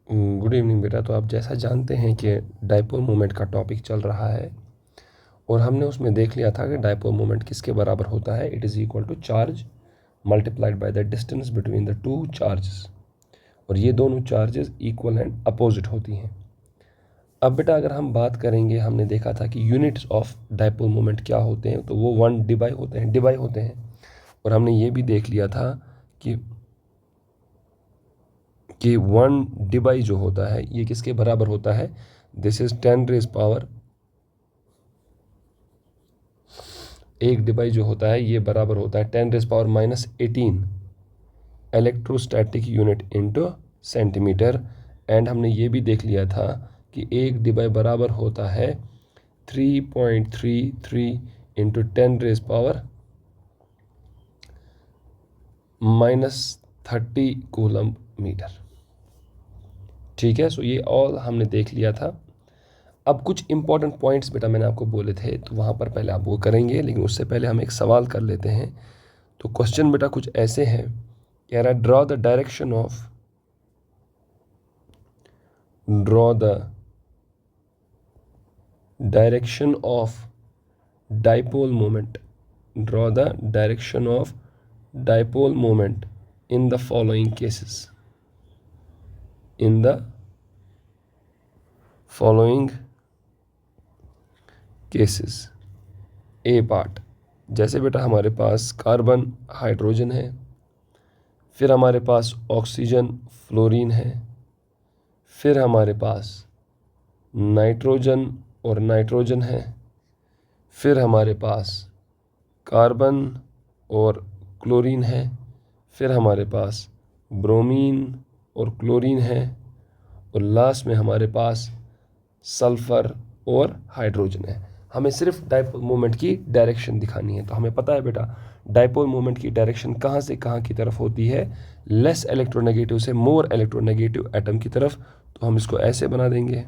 Good evening बेटा। तो आप जैसा जानते हैं कि डायपोल मोमेंट का टॉपिक चल रहा है और हमने उसमें देख लिया था कि डायपोल मोमेंट किसके बराबर होता है। It is equal to charge multiplied by the distance between the two charges, और ये दोनों चार्जेस इक्वल एंड अपोजिट होती हैं। अब बेटा अगर हम बात करेंगे, हमने देखा था कि यूनिट्स ऑफ डायपोल मोमेंट क्या होते हैं, तो वो 1 डिबाई होते हैं। और हमने ये भी देख लिया था कि 1 डिबाई जो होता है ये किसके बराबर होता है। दिस इज 10 रेज पावर, एक डिबाई जो होता है ये बराबर होता है 10 raise power -18 electrostatic unit into centimetre. And हमने ये भी देख लिया था कि एक डिबाई बराबर होता है 3.33 into 10 raise power -30 coulomb metre. ठीक है, सो ये ऑल हमने देख लिया था। अब कुछ इंपॉर्टेंट पॉइंट्स बेटा मैंने आपको बोले थे, तो वहाँ पर पहले आप वो करेंगे, लेकिन उससे पहले हम एक सवाल कर लेते हैं। तो क्वेश्चन बेटा कुछ ऐसे हैं, कह रहा है draw the direction of dipole moment, draw the direction of dipole moment in the following cases, in the following cases. A part, जैसे बेटा हमारे पास कार्बन हाइड्रोजन है, फिर हमारे पास ऑक्सीजन फ्लोरीन है, फिर हमारे पास नाइट्रोजन और नाइट्रोजन है, फिर हमारे पास कार्बन और क्लोरीन है, फिर हमारे पास ब्रोमीन और क्लोरीन है, और लास्ट में हमारे पास सल्फ़र और हाइड्रोजन है। हमें सिर्फ डायपोल मोमेंट की डायरेक्शन दिखानी है। तो हमें पता है बेटा डायपोल मोमेंट की डायरेक्शन कहाँ से कहाँ की तरफ होती है, लेस इलेक्ट्रोनेगेटिव से मोर इलेक्ट्रोनेगेटिव एटम की तरफ। तो हम इसको ऐसे बना देंगे।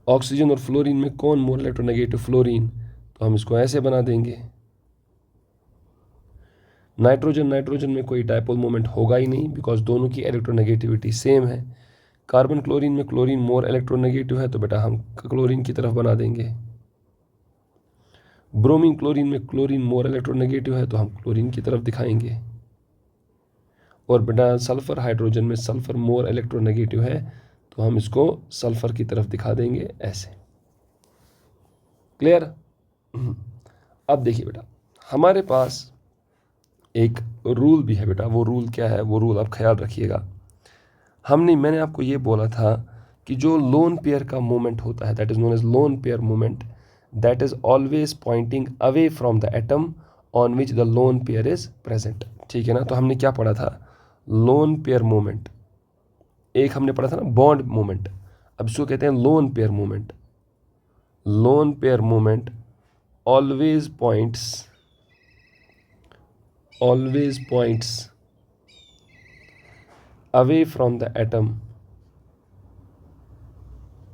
ऑक्सीजन और फ्लोरीन में कौन मोर इलेक्ट्रोनेगेटिव, फ्लोरीन, तो हम इसको ऐसे बना देंगे। नाइट्रोजन में कोई डायपोल मोमेंट होगा ही नहीं, बिकॉज दोनों की इलेक्ट्रोनेगेटिविटी सेम है। कार्बन क्लोरीन में क्लोरीन मोर इलेक्ट्रोनेगेटिव है, तो बेटा हम क्लोरीन की तरफ बना देंगे। ब्रोमीन क्लोरीन में क्लोरीन मोर इलेक्ट्रोनेगेटिव है, तो हम क्लोरीन की तरफ दिखाएंगे। और बेटा सल्फर हाइड्रोजन में सल्फर मोर इलेक्ट्रोनेगेटिव है, तो हम इसको सल्फर की तरफ दिखा देंगे ऐसे। क्लियर। अब देखिए बेटा हमारे पास एक रूल भी है बेटा। वो रूल क्या है, वो रूल आप ख्याल रखिएगा। मैंने आपको ये बोला था कि जो लोन पेयर का मोमेंट होता है, that is known as lone pair moment, that is always pointing away from the atom on which the lone pair is present. ठीक है ना। तो हमने क्या पढ़ा था, लोन पेयर मोमेंट। एक हमने पढ़ा था ना बॉन्ड मोमेंट, अब इसको कहते हैं loan pair moment. Loan pair moment always points away from the atom,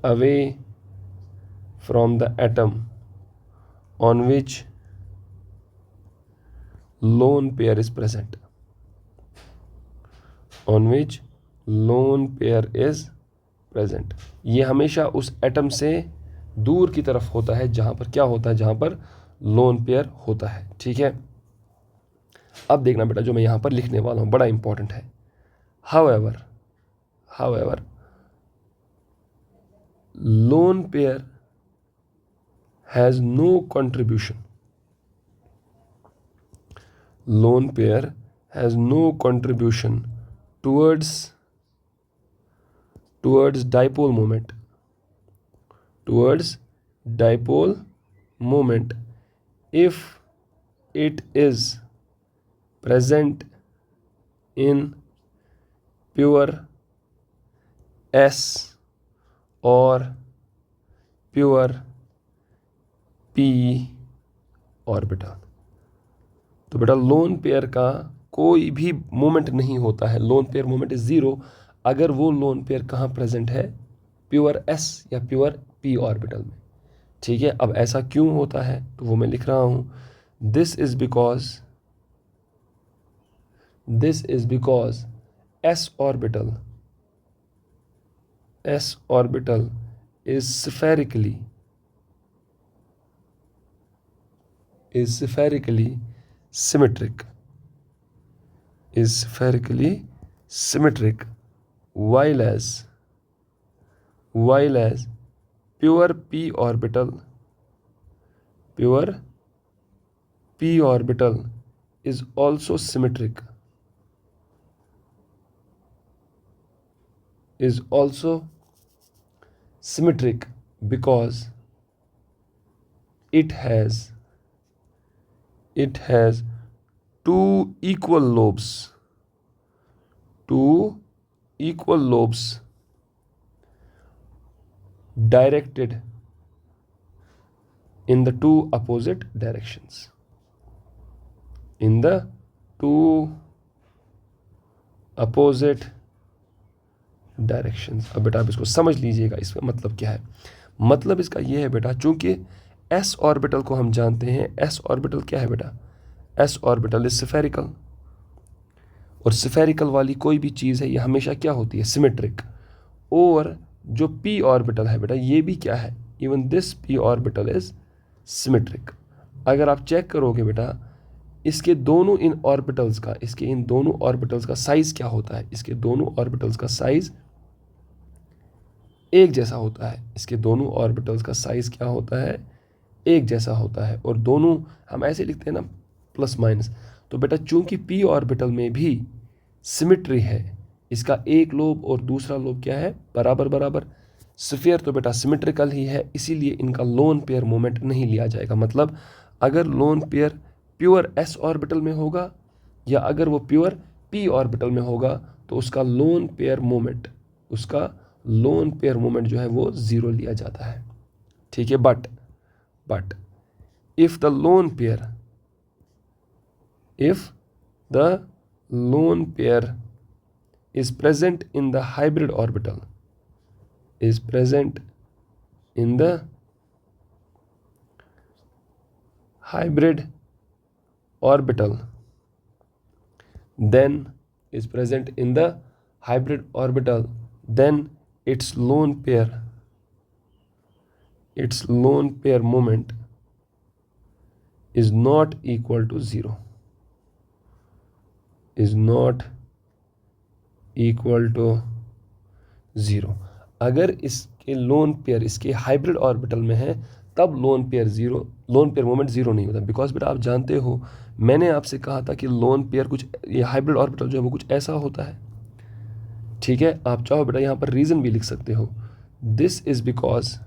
away from the atom on which lone pair is present, on which lone pair is present। ये हमेशा उस एटम से दूर की तरफ होता है जहां पर क्या होता है, जहां पर लोन पेयर होता है। ठीक है। अब देखना बेटा जो मैं यहां पर लिखने वाला हूं बड़ा इंपॉर्टेंट है। However, lone pair has no contribution. Lone pair has no contribution towards dipole moment. Towards dipole moment if it is present in pure S और प्योर P ऑर्बिटल। तो बेटा लोन पेयर का कोई भी मोमेंट नहीं होता है, loan pair moment is zero अगर वो लोन पेयर कहाँ प्रेजेंट है, प्योर S या प्योर P ऑर्बिटल में। ठीक है। अब ऐसा क्यों होता है तो वो मैं लिख रहा हूँ। This is because s orbital is spherically symmetric, while as pure p orbital is also symmetric, because it has two equal lobes directed in the two opposite directions. अब बेटा आप इसको समझ लीजिएगा, इसका मतलब क्या है। मतलब इसका ये है बेटा, चूंकि s ऑर्बिटल को हम जानते हैं, s ऑर्बिटल क्या है बेटा, s ऑर्बिटल इज स्फेरिकल, और स्फेरिकल वाली कोई भी चीज़ है ये हमेशा क्या होती है, सिमेट्रिक। और जो p ऑर्बिटल है बेटा ये भी क्या है, even this p orbital is symmetric. अगर आप चेक करोगे बेटा इसके इन दोनों ऑर्बिटल्स का साइज क्या होता है, इसके दोनों ऑर्बिटल्स का साइज एक जैसा होता है, और दोनों हम ऐसे लिखते हैं ना प्लस माइनस। तो बेटा चूंकि p ऑर्बिटल में भी सिमेट्री है, इसका एक लोब और दूसरा लोब क्या है, बराबर। स्फीयर तो बेटा सिमेट्रिकल ही है, इसीलिए इनका लोन पेयर मोमेंट नहीं लिया जाएगा। मतलब अगर lone pair pure s orbital में होगा या अगर वो प्योर p ऑर्बिटल में होगा तो उसका लोन पेयर मोमेंट जो है वो 0 लिया जाता है, ठीक है। But if the lone pair is present in the hybrid orbital, then its lone pair moment is not equal to 0, अगर इसके लोन पेयर इसके हाइब्रिड ऑर्बिटल में है तब लोन पेयर मोमेंट 0 नहीं होता। बिकॉज बेटा आप जानते हो, मैंने आपसे कहा था कि लोन पेयर कुछ, ये हाइब्रिड ऑर्बिटल जो है वो कुछ ऐसा होता है, ठीक है। आप चाहो बेटा यहाँ पर रीज़न भी लिख सकते हो, दिस इज बिकॉज,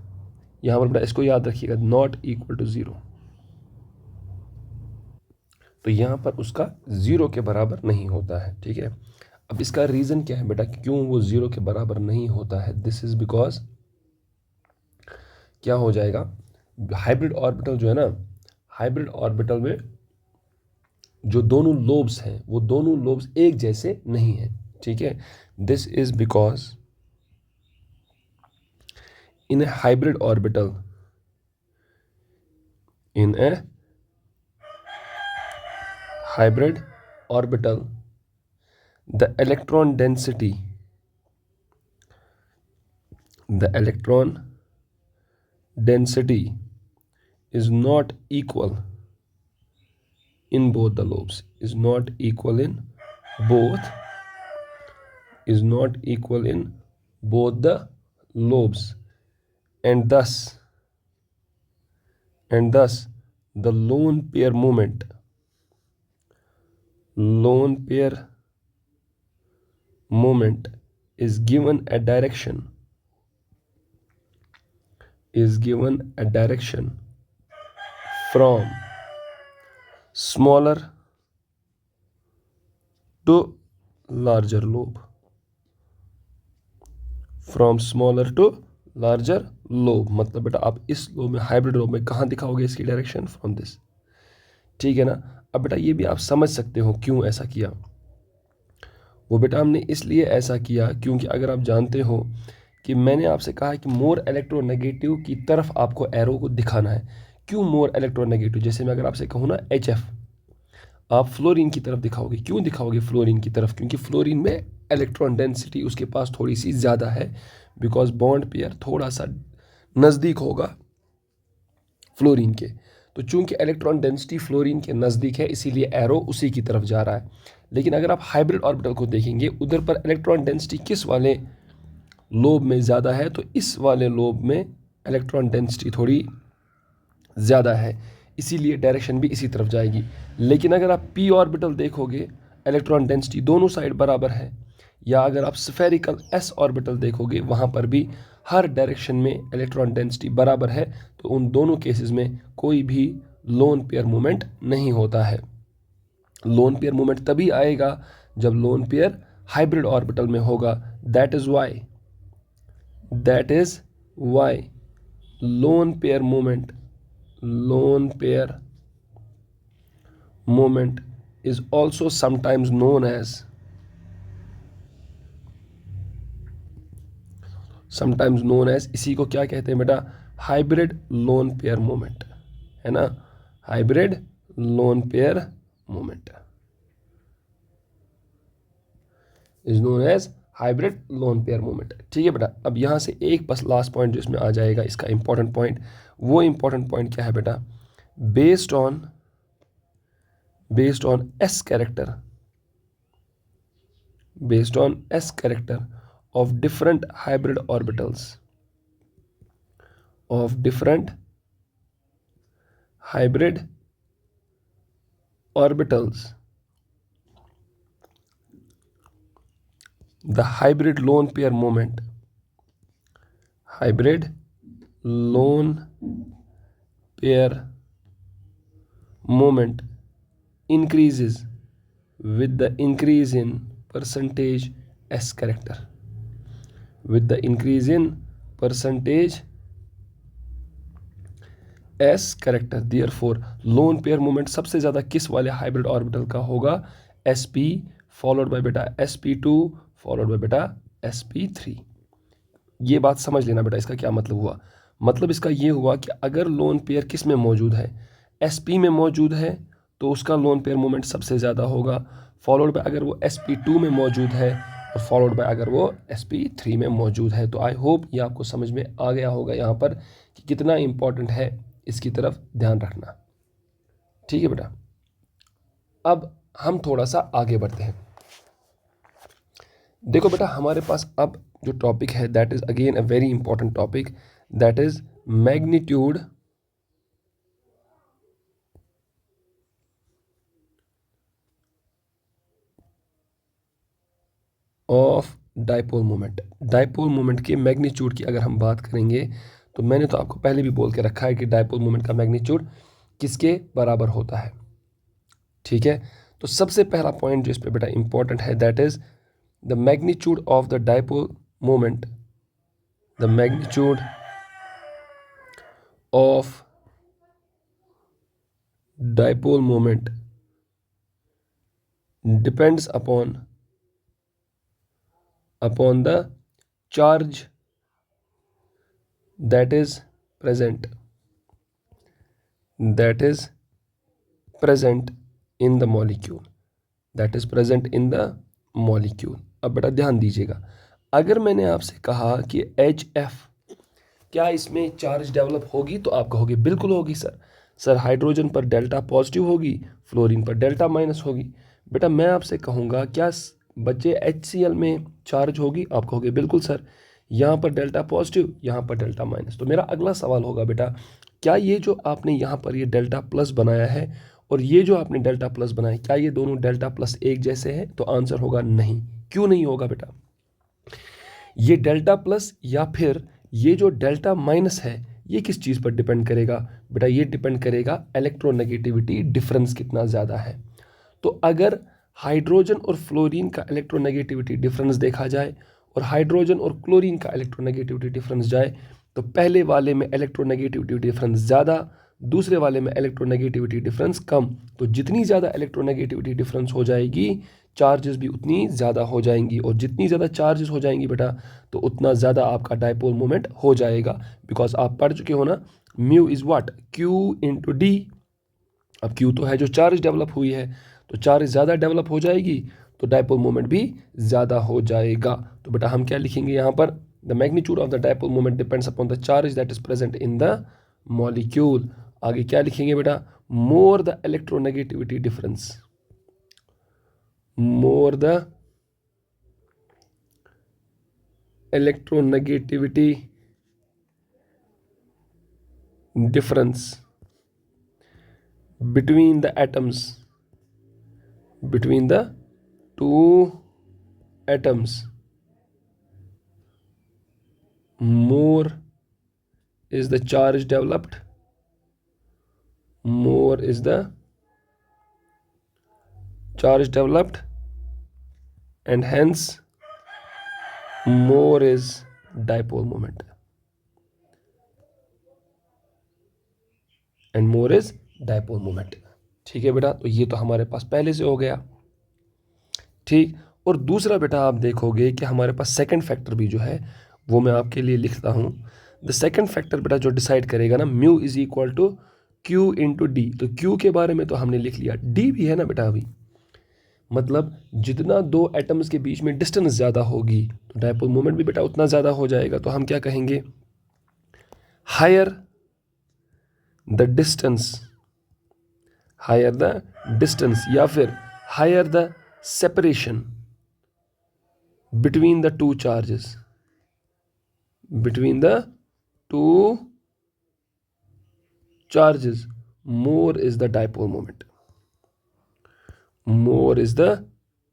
यहाँ पर बेटा इसको याद रखिएगा, नॉट इक्वल टू 0, तो यहाँ पर उसका 0 के बराबर नहीं होता है, ठीक है। अब इसका रीज़न क्या है बेटा, क्यों वो 0 के बराबर नहीं होता है, दिस इज बिकॉज क्या हो जाएगा, हाइब्रिड ऑर्बिटल जो है ना, हाइब्रिड ऑर्बिटल में जो दोनों लोब्स हैं वो दोनों लोब्स एक जैसे नहीं हैं, ठीक है। This is because in A hybrid orbital the electron density is not equal in both the lobes, and thus the lone pair moment is given a direction from smaller to larger lobe, मतलब बेटा आप इस lobe में, hybrid lobe में कहाँ दिखाओगे इसकी direction, from this, ठीक है ना। अब बेटा ये भी आप समझ सकते हो क्यों ऐसा किया, वो बेटा हमने इसलिए ऐसा किया क्योंकि अगर आप जानते हो कि मैंने आपसे कहा है कि मोर इलेक्ट्रोनेगेटिव की तरफ आपको एरो को दिखाना है। क्यों मोर इलेक्ट्रोनेगेटिव, जैसे मैं अगर आपसे कहूँ ना HF, आप फ्लोरीन की तरफ दिखाओगे। क्यों दिखाओगे फ्लोरीन की तरफ? क्योंकि फ्लोरीन में इलेक्ट्रॉन डेंसिटी उसके पास थोड़ी सी ज़्यादा है, बिकॉज बॉन्ड पेयर थोड़ा सा नज़दीक होगा फ्लोरीन के। तो चूंकि इलेक्ट्रॉन डेंसिटी फ्लोरीन के नज़दीक है, इसीलिए एरो उसी की तरफ जा रहा है। लेकिन अगर आप हाइब्रिड ऑर्बिटल को देखेंगे, उधर पर इलेक्ट्रॉन डेंसिटी किस वाले लोब में ज़्यादा है, तो इस वाले लोब में इलेक्ट्रॉन डेंसिटी थोड़ी ज़्यादा है, इसीलिए डायरेक्शन भी इसी तरफ जाएगी। लेकिन अगर आप पी ऑर्बिटल देखोगे, इलेक्ट्रॉन डेंसिटी दोनों साइड बराबर है। या अगर आप स्फेरिकल एस ऑर्बिटल देखोगे, वहाँ पर भी हर डायरेक्शन में इलेक्ट्रॉन डेंसिटी बराबर है। तो उन दोनों केसेस में कोई भी लोन पेयर मूवमेंट नहीं होता है। लोन पेयर मूवमेंट तभी आएगा जब लोन पेयर हाइब्रिड ऑर्बिटल में होगा। That is why lone pair moment is also sometimes known as इसी को क्या कहते हैं बेटा? हाइब्रिड लोन पेयर मोमेंट, है ना? Hybrid lone pair moment is known as hybrid lone pair moment. ठीक है बेटा, अब यहाँ से एक बस लास्ट पॉइंट जो इसमें आ जाएगा, इसका इंपॉर्टेंट पॉइंट, वो इंपॉर्टेंट पॉइंट क्या है बेटा? Based on S character of different hybrid orbitals the hybrid lone pair moment increases with the increase in percentage S character, therefore loan pair moment सबसे ज़्यादा किस वाले हाइब्रिड ऑर्बिटल का होगा? sp फॉलोड बाय बेटा sp2 फॉलोड बाय बेटा sp3। ये बात समझ लेना बेटा, इसका क्या मतलब हुआ? मतलब इसका ये हुआ कि अगर लोन पेयर किस में मौजूद है? sp में मौजूद है तो उसका लोन पेयर मोमेंट सबसे ज़्यादा होगा, फॉलोड बाय अगर वो sp2 में मौजूद है, और फॉलोड बाय अगर वो sp3 में मौजूद है। तो आई होप ये आपको समझ में आ गया होगा यहाँ पर कि कितना इंपॉर्टेंट है, इसकी तरफ ध्यान रखना। ठीक है बेटा, अब हम थोड़ा सा आगे बढ़ते हैं। देखो बेटा, हमारे पास अब जो टॉपिक है that is again a very important topic, that is magnitude of dipole moment. Dipole moment के मैग्नीट्यूड की अगर हम बात करेंगे, तो मैंने तो आपको पहले भी बोल के रखा है कि डाइपोल मोमेंट का मैग्नीट्यूड किसके बराबर होता है। ठीक है, तो सबसे पहला पॉइंट जो इस पे बेटा इंपॉर्टेंट है, that is the magnitude of the dipole moment, the magnitude of dipole moment depends upon the charge that is present in the molecule, अब बेटा ध्यान दीजिएगा, अगर मैंने आपसे कहा कि HF क्या इसमें चार्ज डेवलप होगी, तो आप कहोगे बिल्कुल होगी सर हाइड्रोजन पर डेल्टा पॉजिटिव होगी, फ्लोरीन पर डेल्टा माइनस होगी। बेटा मैं आपसे कहूँगा क्या बच्चे HCl में चार्ज होगी, आप कहोगे बिल्कुल सर, यहाँ पर डेल्टा पॉजिटिव, यहाँ पर डेल्टा माइनस। तो मेरा अगला सवाल होगा बेटा, क्या ये जो आपने यहाँ पर ये डेल्टा प्लस बनाया है और ये जो आपने डेल्टा प्लस बनाया, क्या ये दोनों डेल्टा प्लस एक जैसे हैं? तो आंसर होगा नहीं। क्यों नहीं होगा बेटा? ये डेल्टा प्लस या फिर ये जो डेल्टा माइनस है, ये किस चीज़ पर डिपेंड करेगा? बेटा ये डिपेंड करेगा इलेक्ट्रोनेगेटिविटी डिफरेंस कितना ज़्यादा है। तो अगर हाइड्रोजन और फ्लोरीन का इलेक्ट्रोनेगेटिविटी डिफरेंस देखा जाए और हाइड्रोजन और क्लोरीन का इलेक्ट्रोनेगेटिविटी डिफरेंस जाए, तो पहले वाले में इलेक्ट्रोनेगेटिविटी डिफरेंस ज़्यादा, दूसरे वाले में इलेक्ट्रोनेगेटिविटी डिफरेंस कम। तो जितनी ज़्यादा इलेक्ट्रोनेगेटिविटी डिफरेंस हो जाएगी, चार्जेस भी उतनी ज़्यादा हो जाएंगी, और जितनी ज़्यादा चार्जेस हो जाएंगी बेटा, तो उतना ज़्यादा आपका डाइपोल मोमेंट हो जाएगा। बिकॉज आप पढ़ चुके हो ना, mu is what? Q × D। अब Q तो है जो चार्ज डेवलप हुई है, तो चार्ज ज़्यादा डेवलप हो जाएगी तो डायपोल मोमेंट भी ज़्यादा हो जाएगा। तो बेटा हम क्या लिखेंगे यहाँ पर, the magnitude of the dipole moment depends upon the charge that is present in the molecule. आगे क्या लिखेंगे बेटा, more the electronegativity difference, more the electronegativity difference between the atoms, between the two atoms, more is the charge developed, more is the charge developed, and hence more is dipole moment, and more is dipole moment। ठीक है बेटा, तो ये तो हमारे पास पहले से हो गया। ठीक, और दूसरा बेटा आप देखोगे कि हमारे पास सेकंड फैक्टर भी जो है वो मैं आपके लिए लिखता हूँ। द सेकंड फैक्टर बेटा जो डिसाइड करेगा ना, mu is equal to Q into D. तो क्यू के बारे में तो हमने लिख लिया, डी भी है ना बेटा अभी, मतलब जितना दो एटम्स के बीच में डिस्टेंस ज़्यादा होगी तो डायपोल मोमेंट भी बेटा उतना ज़्यादा हो जाएगा। तो हम क्या कहेंगे, higher the distance, higher the distance, या फिर higher the separation between the two charges, between the two charges, more is the dipole moment, more is the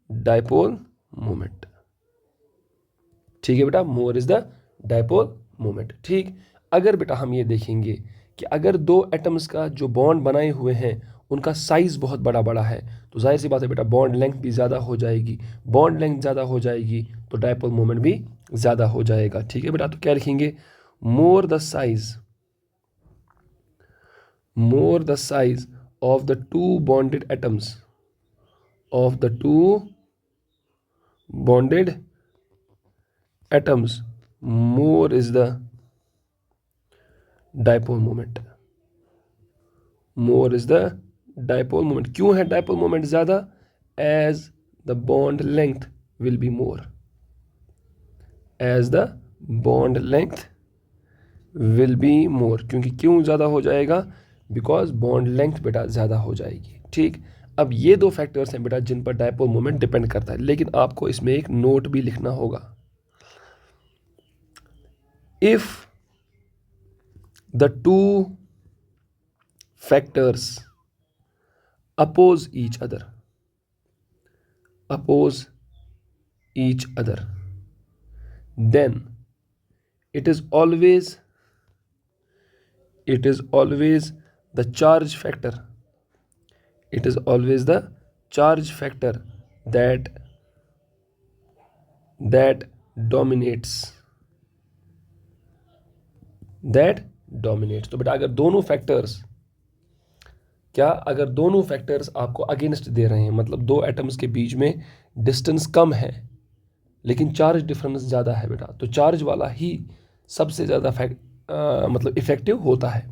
dipole moment। ठीक है बेटा, more is the dipole moment। ठीक, अगर बेटा हम ये देखेंगे कि अगर दो एटम्स का जो बॉन्ड बनाए हुए हैं उनका साइज बहुत बड़ा बड़ा है तो जाहिर सी बात है बेटा बॉन्ड लेंथ भी ज़्यादा हो जाएगी, बॉन्ड लेंथ ज़्यादा हो जाएगी तो डायपोल मोमेंट भी ज़्यादा हो जाएगा। ठीक है बेटा, तो क्या लिखेंगे, more the size, more the size of the two bonded atoms, of the two bonded atoms, more is the dipole moment, more is the dipole moment. क्यों है डायपोल मोमेंट ज्यादा, as the bond length will be more, as the bond length will be more. क्योंकि क्यों ज्यादा हो जाएगा, because bond length बेटा ज्यादा हो जाएगी। ठीक, अब ये दो फैक्टर्स हैं बेटा जिन पर डायपोल मोमेंट डिपेंड करता है, लेकिन आपको इसमें एक नोट भी लिखना होगा। If the two factors oppose each other, oppose each other, then it is always the charge factor, it is always the charge factor that dominates, that dominates. तो बेटा अगर दोनों फैक्टर्स, क्या अगर दोनों फैक्टर्स आपको अगेंस्ट दे रहे हैं, मतलब दो एटम्स के बीच में डिस्टेंस कम है लेकिन चार्ज डिफरेंस ज़्यादा है बेटा, तो चार्ज वाला ही सबसे ज़्यादा मतलब इफेक्टिव होता है।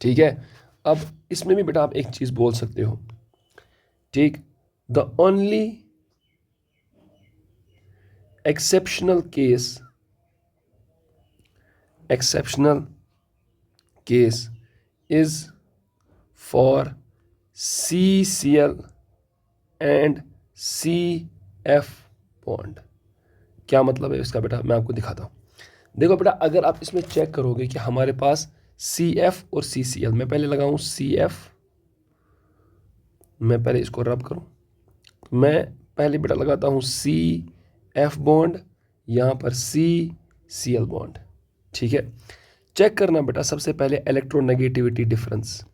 ठीक है, अब इसमें भी बेटा आप एक चीज़ बोल सकते हो। ठीक, the only exceptional case, exceptional case is for CCl and CF bond। क्या मतलब है इसका बेटा, मैं आपको दिखाता हूँ। देखो बेटा अगर आप इसमें चेक करोगे कि हमारे पास CF और CCl, मैं पहले लगाऊं CF, मैं पहले इसको रब करूं, मैं पहले बेटा लगाता हूं CF बॉन्ड, यहाँ पर CCl बॉन्ड। ठीक है, चेक करना बेटा सबसे पहले इलेक्ट्रोनेगेटिविटी डिफरेंस।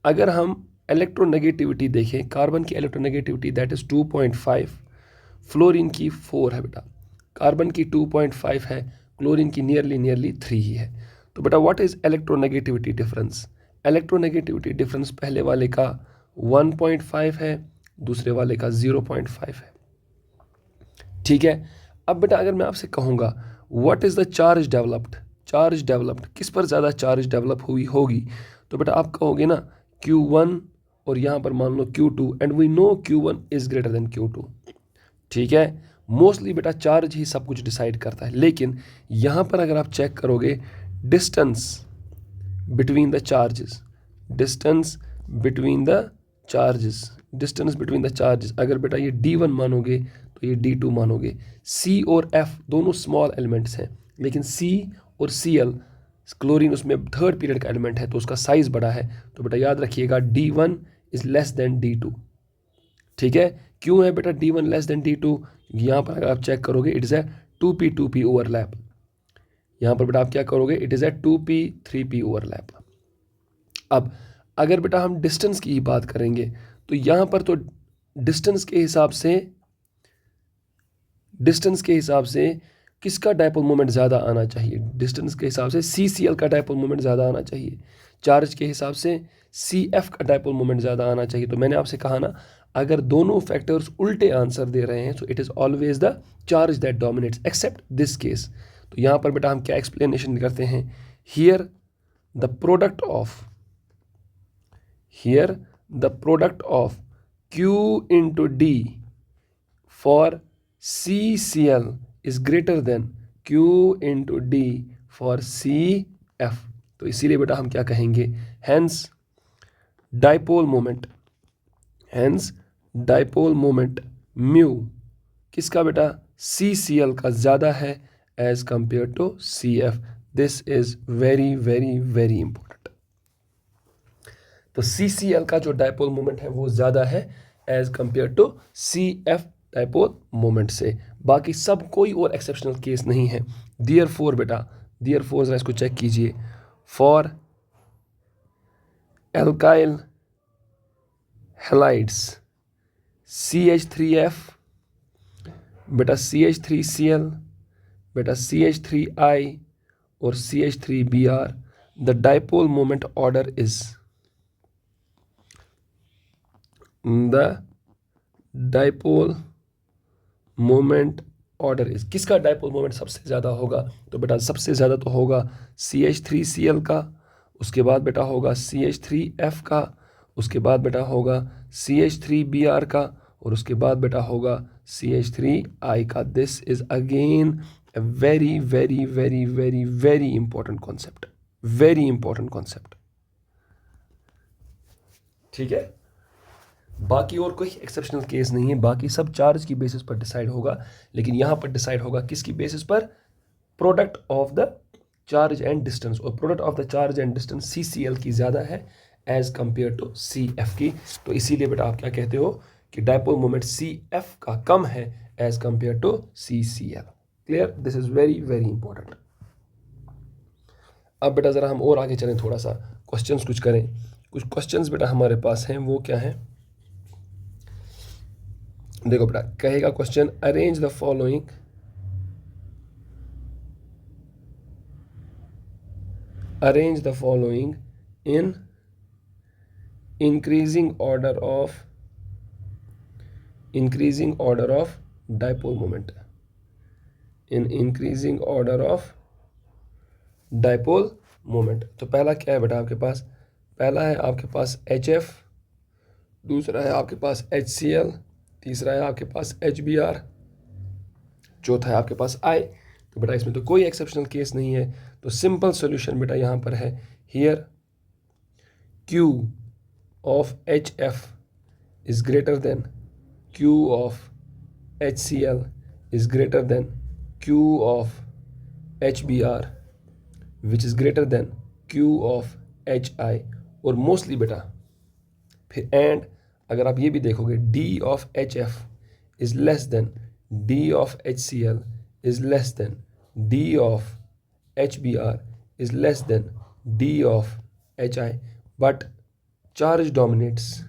अगर हम इलेक्ट्रोनेगेटिविटी देखें, कार्बन की इलेक्ट्रोनेगेटिविटी दैट इज 2.5, फ्लोरीन की 4 है बेटा, कार्बन की 2.5 है, क्लोरीन की नियरली 3 ही है। तो बेटा what is electronegativity difference, electronegativity difference पहले वाले का 1.5 है, दूसरे वाले का 0.5 है। ठीक है, अब बेटा अगर मैं आपसे कहूँगा what is the charge developed, charge developed किस पर ज़्यादा चार्ज डेवलप हुई होगी, तो बेटा आप कहोगे ना Q1 और यहाँ पर मान लो Q2 and we know Q1 is greater than Q2। ठीक है, मोस्टली बेटा चार्ज ही सब कुछ डिसाइड करता है, लेकिन यहाँ पर अगर आप चेक करोगे distance between the charges, distance between the charges, distance between the charges, अगर बेटा ये D1 मानोगे तो ये D2 मानोगे। C और F दोनों स्मॉल एलिमेंट्स हैं, लेकिन C और Cl क्लोरीन उसमें थर्ड पीरियड का एलिमेंट है तो उसका साइज बड़ा है, तो बेटा याद रखिएगा D1 is less than D2। ठीक है, क्यों है बेटा D1 लेस देन D2? यहाँ पर अगर आप चेक करोगे it is a 2p2p overlap. यहाँ पर बेटा आप क्या करोगे, it is a 2p3p overlap. अब अगर बेटा हम डिस्टेंस की ही बात करेंगे तो यहाँ पर तो डिस्टेंस के हिसाब से किसका डायपोल मोमेंट ज़्यादा आना चाहिए? डिस्टेंस के हिसाब से CCl का डायपोल मोमेंट ज़्यादा आना चाहिए, चार्ज के हिसाब से CF का डायपोल मोमेंट ज़्यादा आना चाहिए। तो मैंने आपसे कहा ना, अगर दोनों फैक्टर्स उल्टे आंसर दे रहे हैं so it is always the charge that dominates except this case. तो यहाँ पर बेटा हम क्या एक्सप्लेनेशन करते हैं, here the product of Q into D for CCl is greater than Q into D for CF। तो इसीलिए बेटा हम क्या कहेंगे, हेंस डाइपोल मोमेंट म्यू किसका बेटा, CCl का ज़्यादा है as compare to CF। This is very very very important. तो CCl का जो डाइपोल मोमेंट है वो ज़्यादा है as compare to CF dipole moment से। बाकी सब कोई और एक्सेप्शनल केस नहीं है। देयरफॉर बेटा, देयरफॉर जरा इसको चेक कीजिए, फॉर एल्काइल हैलाइड्स CH3F बेटा CH3Cl बेटा CH3I और CH3Br, the dipole moment order is, the dipole moment order is, किसका डाइपोल मोमेंट सबसे ज़्यादा होगा? तो बेटा सबसे ज़्यादा तो होगा CH3Cl का, उसके बाद बेटा होगा CH3F का, उसके बाद बेटा होगा CH3Br का, और उसके बाद बेटा होगा CH3I का। This is again a very very very very very important concept, very important concept। ठीक है, बाकी और कोई एक्सेप्शनल केस नहीं है, बाकी सब चार्ज की बेसिस पर डिसाइड होगा, लेकिन यहाँ पर डिसाइड होगा किसकी बेसिस पर, product of the charge and distance, और product of the charge and distance CCl की ज़्यादा है एज कंपेयर टू CF की। तो इसीलिए बेटा आप क्या कहते हो कि डाइपोल मोमेंट CF का कम है as compare to CCl। Clear, this is very very important. अब बेटा ज़रा हम और आगे चलें, थोड़ा सा क्वेश्चंस कुछ करें। कुछ क्वेश्चंस बेटा हमारे पास हैं, वो क्या है, देखो बेटा कहेगा question, arrange the following in increasing order of dipole moment, in increasing order of dipole moment. तो पहला क्या है बेटा आपके पास, पहला है आपके पास HF, दूसरा है आपके पास HCl, तीसरा है आपके पास HBr, चौथा है आपके पास I। तो बेटा इसमें तो कोई एक्सेप्शनल केस नहीं है, तो सिंपल सॉल्यूशन बेटा यहाँ पर है, here Q of HF is greater then Q of HCl is greater then Q of HBr which is greater then Q of HI। और मोस्टली बेटा फिर एंड अगर आप ये भी देखोगे, D of HF is less than D of HCl is less than D of HBr is less than D of HI, but charge dominates,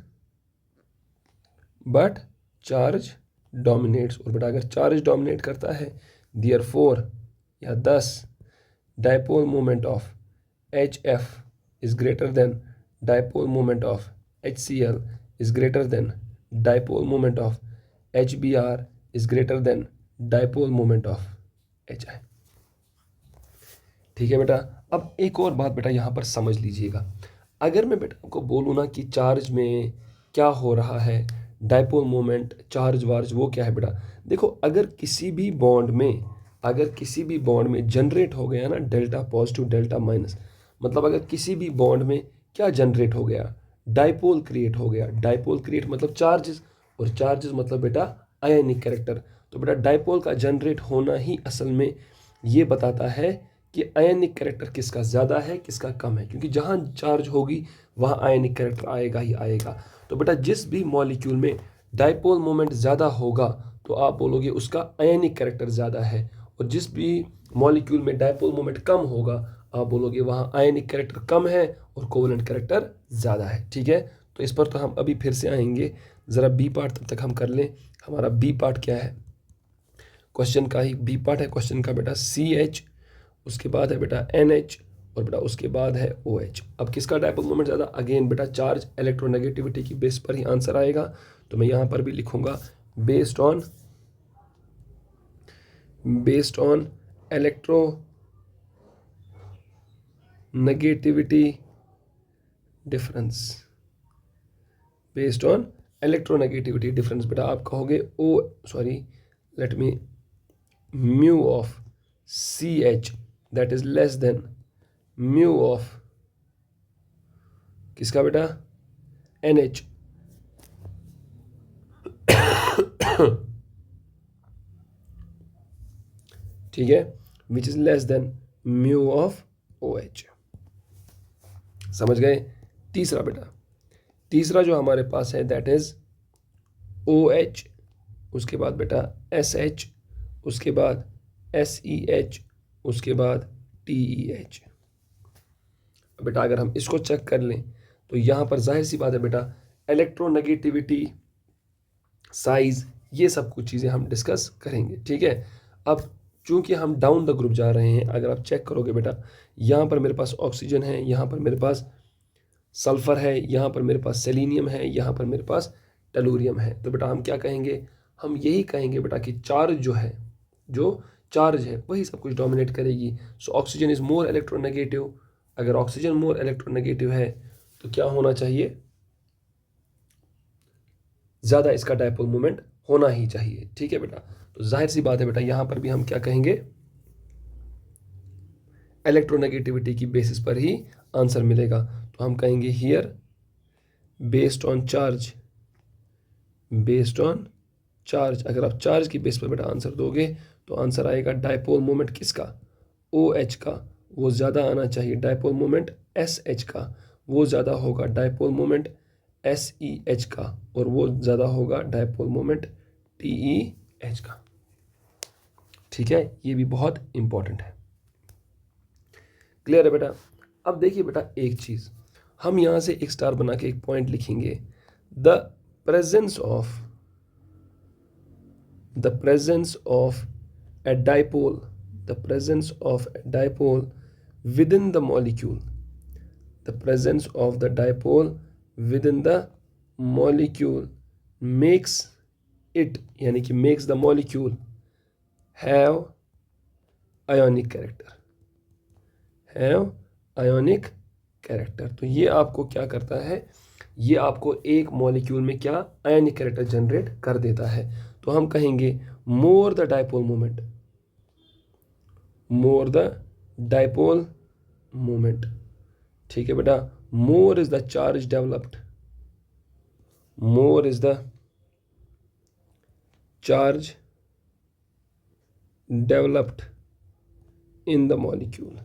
और बेटा अगर चार्ज डोमिनेट करता है देयरफॉर या thus dipole moment of HF is greater then dipole moment of HCl is greater than dipole moment of HBr is greater than dipole moment of HI। ठीक है बेटा, अब एक और बात बेटा यहाँ पर समझ लीजिएगा, अगर मैं बेटा आपको बोलूँ ना कि चार्ज में क्या हो रहा है, डाइपोल मोमेंट, चार्ज वार्ज, वो क्या है बेटा। देखो अगर किसी भी बॉन्ड में जनरेट हो गया ना डेल्टा पॉजिटिव डेल्टा माइनस, मतलब अगर किसी भी बॉन्ड में क्या जनरेट हो गया, डाइपोल क्रिएट हो गया। डाइपोल क्रिएट मतलब चार्जेस, और चार्जेस मतलब बेटा आयनिक कैरेक्टर। तो बेटा डाइपोल का जनरेट होना ही असल में ये बताता है कि आयनिक कैरेक्टर किसका ज़्यादा है किसका कम है, क्योंकि जहाँ चार्ज होगी वहाँ आयनिक कैरेक्टर आएगा ही आएगा। तो बेटा जिस भी मॉलिक्यूल में डाइपोल मोमेंट ज़्यादा होगा तो आप बोलोगे उसका आयनिक कैरेक्टर ज़्यादा है, और जिस भी मॉलिक्यूल में डाइपोल मोमेंट कम होगा आप बोलोगे वहाँ आयनिक कैरेक्टर कम है और कोवलेंट कैरेक्टर ज़्यादा है। ठीक है, तो इस पर तो हम अभी फिर से आएंगे, ज़रा बी पार्ट तब तक हम कर लें। हमारा बी पार्ट क्या है, क्वेश्चन का ही बी पार्ट है क्वेश्चन का बेटा CH, उसके बाद है बेटा NH, और बेटा उसके बाद है OH। अब किसका डाइपोल मोमेंट ज़्यादा, अगेन बेटा चार्ज इलेक्ट्रोनेगेटिविटी की बेस पर ही आंसर आएगा। तो मैं यहाँ पर भी लिखूंगा based on electronegativity difference, based on electronegativity difference. बेटा आप कहोगे mu of CH that is less than mu of किसका बेटा NH। ठीक है, which is less than mu of OH। समझ गए। तीसरा बेटा, तीसरा जो हमारे पास है दैट इज OH, उसके बाद बेटा SH, उसके बाद SEH, उसके बाद TEH। बेटा अगर हम इसको चेक कर लें तो यहाँ पर जाहिर सी बात है बेटा इलेक्ट्रोनेगेटिविटी, साइज, ये सब कुछ चीज़ें हम डिस्कस करेंगे। ठीक है, अब चूंकि हम डाउन द ग्रुप जा रहे हैं, अगर आप चेक करोगे बेटा यहाँ पर मेरे पास ऑक्सीजन है, यहाँ पर मेरे पास सल्फर है, यहाँ पर मेरे पास सेलेनियम है, यहाँ पर मेरे पास टेलुरियम है। तो बेटा हम क्या कहेंगे, हम यही कहेंगे बेटा कि चार्ज जो चार्ज है वही सब कुछ डोमिनेट करेगी। So oxygen is more electronegative. अगर ऑक्सीजन मोर इलेक्ट्रोनेगेटिव है तो क्या होना चाहिए, ज़्यादा इसका डाइपोल मोमेंट होना ही चाहिए। ठीक है बेटा, तो जाहिर सी बात है बेटा यहाँ पर भी हम क्या कहेंगे, इलेक्ट्रोनेगेटिविटी की बेसिस पर ही आंसर मिलेगा। तो हम कहेंगे हियर बेस्ड ऑन चार्ज। अगर आप चार्ज की बेस पर बेटा आंसर दोगे तो आंसर आएगा डाइपोल मोमेंट किसका, OH का, वो ज़्यादा आना चाहिए। डाइपोल मोमेंट SH का, वो ज़्यादा होगा डाइपोल मोमेंट SEH का, और वो ज़्यादा होगा डाइपोल मोमेंट TEH का। ठीक है, ये भी बहुत इंपॉर्टेंट है। क्लियर है बेटा। अब देखिए बेटा एक चीज़, हम यहाँ से एक स्टार बना के एक पॉइंट लिखेंगे, the presence of a dipole within the molecule, the presence of the dipole within the molecule makes it, यानी कि makes the molecule have ionic character। तो ये आपको क्या करता है, ये आपको एक मॉलिक्यूल में क्या आयनिक कैरेक्टर जनरेट कर देता है। तो हम कहेंगे मोर द डाइपोल मोमेंट। ठीक है बेटा, मोर is the charge developed in the molecule.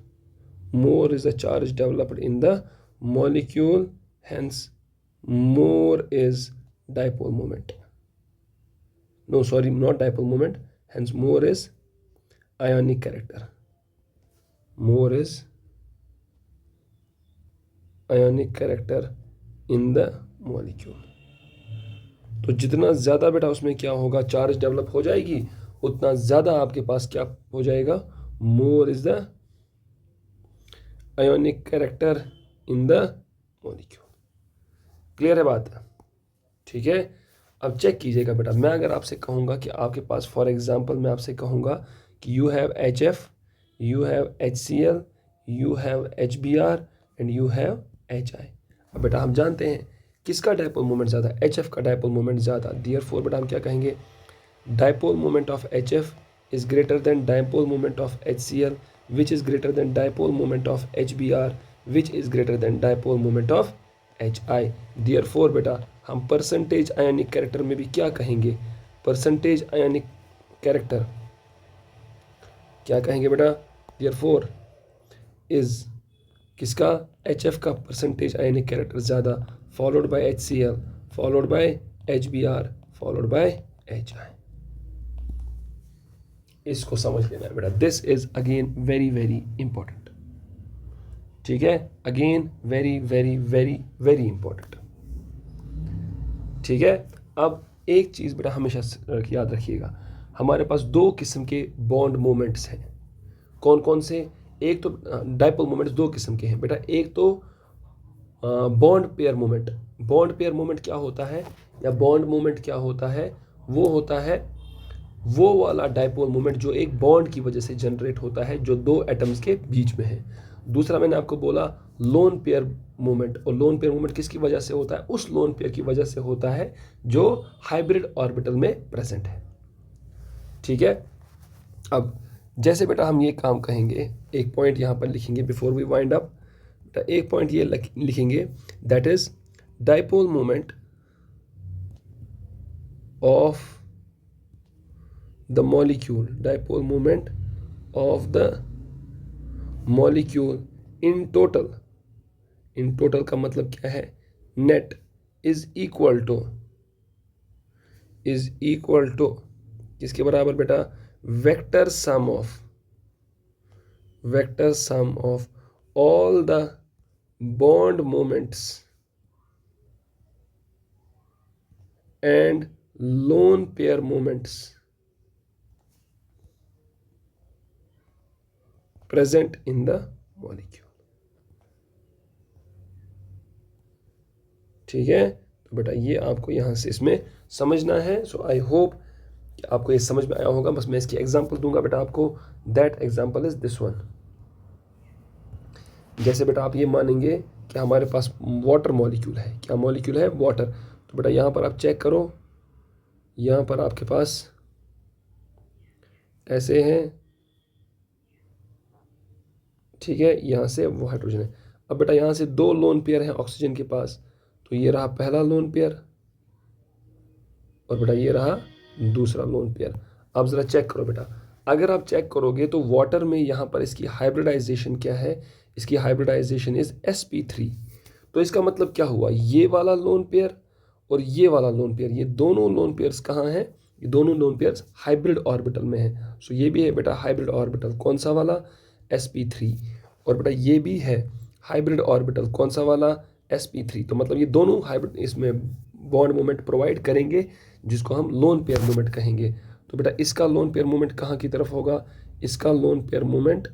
More is the charge developed in the molecule, hence more is dipole moment. No, sorry, not dipole moment, hence more is ionic character. More is ionic character in the molecule. तो जितना ज़्यादा बेटा उसमें क्या होगा, charge develop हो जाएगी, उतना ज़्यादा आपके पास क्या हो जाएगा, मोर is the ionic character in the molecule. Clear है बात। ठीक है, अब चेक कीजिएगा बेटा, मैं अगर आपसे कहूँगा कि आपके पास फॉर एग्जांपल मैं आपसे कहूँगा कि you have HF, you have HCl, you have HBr and you have HI। अब बेटा हम जानते हैं किसका डायपोल मोमेंट ज़्यादा, HF का डायपोल मोमेंट ज़्यादा। देयरफॉर बेटा हम क्या कहेंगे, dipole moment of HF is greater than dipole moment of HCl, which is greater than dipole moment of HBr, which is greater than dipole moment of HI। Therefore बेटा हम percentage आयनिक character में भी क्या कहेंगे, परसेंटेज आयनिक character क्या कहेंगे बेटा, Therefore is किसका, HF का परसेंटेज आयनिक कैरेक्टर ज़्यादा, followed by HCl, followed by HBr, followed by HI। इसको समझ लेना है बेटा, this is again very very important. ठीक है, again very very very very important. ठीक है, अब एक चीज बेटा हमेशा याद रखिएगा, हमारे पास दो किस्म के बॉन्ड मोमेंट्स हैं। कौन कौन से, एक तो डायपोल मोमेंट्स दो किस्म के हैं बेटा, एक तो bond pair moment. Bond pair moment क्या होता है, या बॉन्ड मोमेंट क्या होता है, वो होता है वो वाला डायपोल मोमेंट जो एक बॉन्ड की वजह से जनरेट होता है, जो दो एटम्स के बीच में है। दूसरा मैंने आपको बोला लोन पेयर मोमेंट, और लोन पेयर मोमेंट किसकी वजह से होता है, उस लोन पेयर की वजह से होता है जो हाइब्रिड ऑर्बिटल में प्रेजेंट है। ठीक है, अब जैसे बेटा हम ये काम कहेंगे, एक पॉइंट यहाँ पर लिखेंगे बिफोर वी वाइंड अप, एक पॉइंट ये लिखेंगे, that is dipole moment of the molecule, dipole moment of the molecule in total, in total का मतलब क्या है, net is equal to किसके बराबर बेटा, vector sum of all the bond moments and lone pair moments present in the molecule। ठीक है, तो बेटा ये आपको यहाँ से इसमें समझना है। सो आई होप कि आपको ये समझ में आया होगा। बस मैं इसकी एग्जांपल दूंगा बेटा आपको, that example is this one. जैसे बेटा आप ये मानेंगे कि हमारे पास वाटर मॉलिक्यूल है, क्या मॉलिक्यूल है, वाटर। तो बेटा यहाँ पर आप चेक करो, यहाँ पर आपके पास ऐसे हैं, ठीक है, यहाँ से वो हाइड्रोजन है। अब बेटा यहाँ से दो लोन पेयर हैं ऑक्सीजन के पास, तो ये रहा पहला लोन पेयर और बेटा ये रहा दूसरा लोन पेयर। अब ज़रा चेक करो बेटा, अगर आप चेक करोगे तो वाटर में यहाँ पर इसकी हाइब्रिडाइजेशन क्या है, इसकी हाइब्रिडाइजेशन इज sp3। तो इसका मतलब क्या हुआ, ये वाला लोन पेयर और ये वाला लोन पेयर, ये दोनों लोन पेयर्स कहाँ हैं, ये दोनों लोन पेयर्स हाइब्रिड ऑर्बिटल में हैं। सो ये भी है बेटा हाइब्रिड ऑर्बिटल, कौन सा वाला, sp3, और बेटा ये भी है हाइब्रिड ऑर्बिटल, कौन सा वाला, sp3। तो मतलब ये दोनों हाइब्रिड इसमें बॉन्ड मोमेंट प्रोवाइड करेंगे, जिसको हम लोन पेयर मोमेंट कहेंगे। तो बेटा इसका लोन पेयर मोमेंट कहाँ की तरफ होगा, इसका लोन पेयर मोमेंट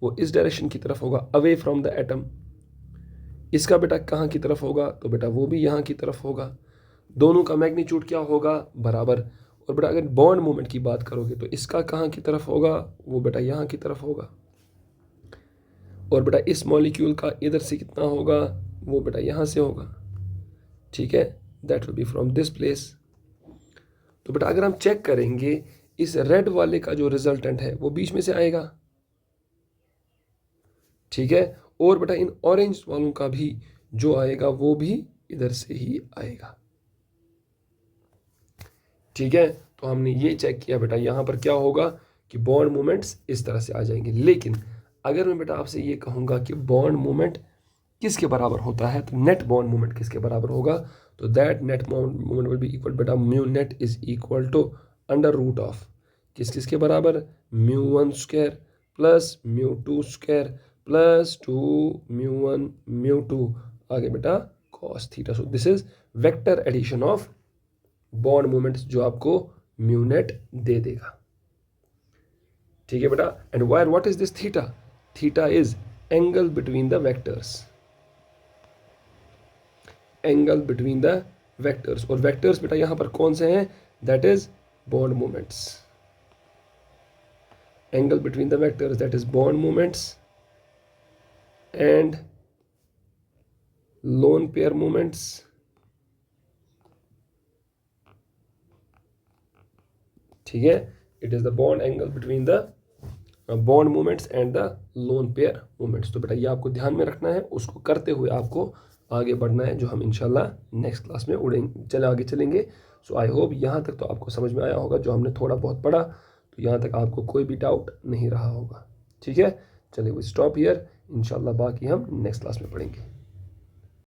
वो इस डायरेक्शन की तरफ होगा, अवे फ्रॉम द एटम। इसका बेटा कहाँ की तरफ होगा, तो बेटा वो भी यहाँ की तरफ होगा। दोनों का मैग्नीट्यूड क्या होगा, बराबर। और बेटा अगर बॉन्ड मोमेंट की बात करोगे तो इसका कहाँ की तरफ होगा, वो बेटा यहाँ की तरफ होगा। और बेटा इस मॉलिक्यूल का इधर से कितना होगा, वो बेटा यहाँ से होगा। ठीक है, that will be from this place. तो बेटा अगर हम चेक करेंगे, इस रेड वाले का जो रिजल्टेंट है वो बीच में से आएगा। ठीक है, और बेटा इन ऑरेंज वालों का भी जो आएगा वो भी इधर से ही आएगा। ठीक है, तो हमने ये चेक किया बेटा, यहाँ पर क्या होगा कि बॉन्ड मोमेंट्स इस तरह से आ जाएंगे। लेकिन अगर मैं बेटा आपसे ये कहूँगा कि बॉन्ड मोमेंट किसके बराबर होता है, तो नेट बॉन्ड मोमेंट किसके बराबर होगा, तो that net bond moment will be equal बेटा mu net is equal to under root of किसके बराबर, μ1² प्लस μ2² प्लस 2 μ1 μ2 आगे बेटा cos थीटा। So this is vector addition of bond moments जो आपको म्यू नेट दे देगा। ठीक है बेटा, एंड वायर what is this theta, theta is angle between the vectors, angle between the vectors. और वेक्टर्स बेटा यहां पर कौन से हैं, that is bond moments. Angle between the vectors that is bond moments and lone pair moments ठीक है, it is the bond angle between the bond movements and the lone pair movements. तो बेटा ये आपको ध्यान में रखना है, उसको करते हुए आपको आगे बढ़ना है, जो हम इंशाल्लाह नेक्स्ट क्लास में आगे चलेंगे। सो आई होप यहाँ तक तो आपको समझ में आया होगा, जो हमने थोड़ा बहुत पढ़ा, तो यहाँ तक आपको कोई भी डाउट नहीं रहा होगा। ठीक है, चलिए वी स्टॉप हियर, इंशाल्लाह बाकी हम नेक्स्ट क्लास में पढ़ेंगे।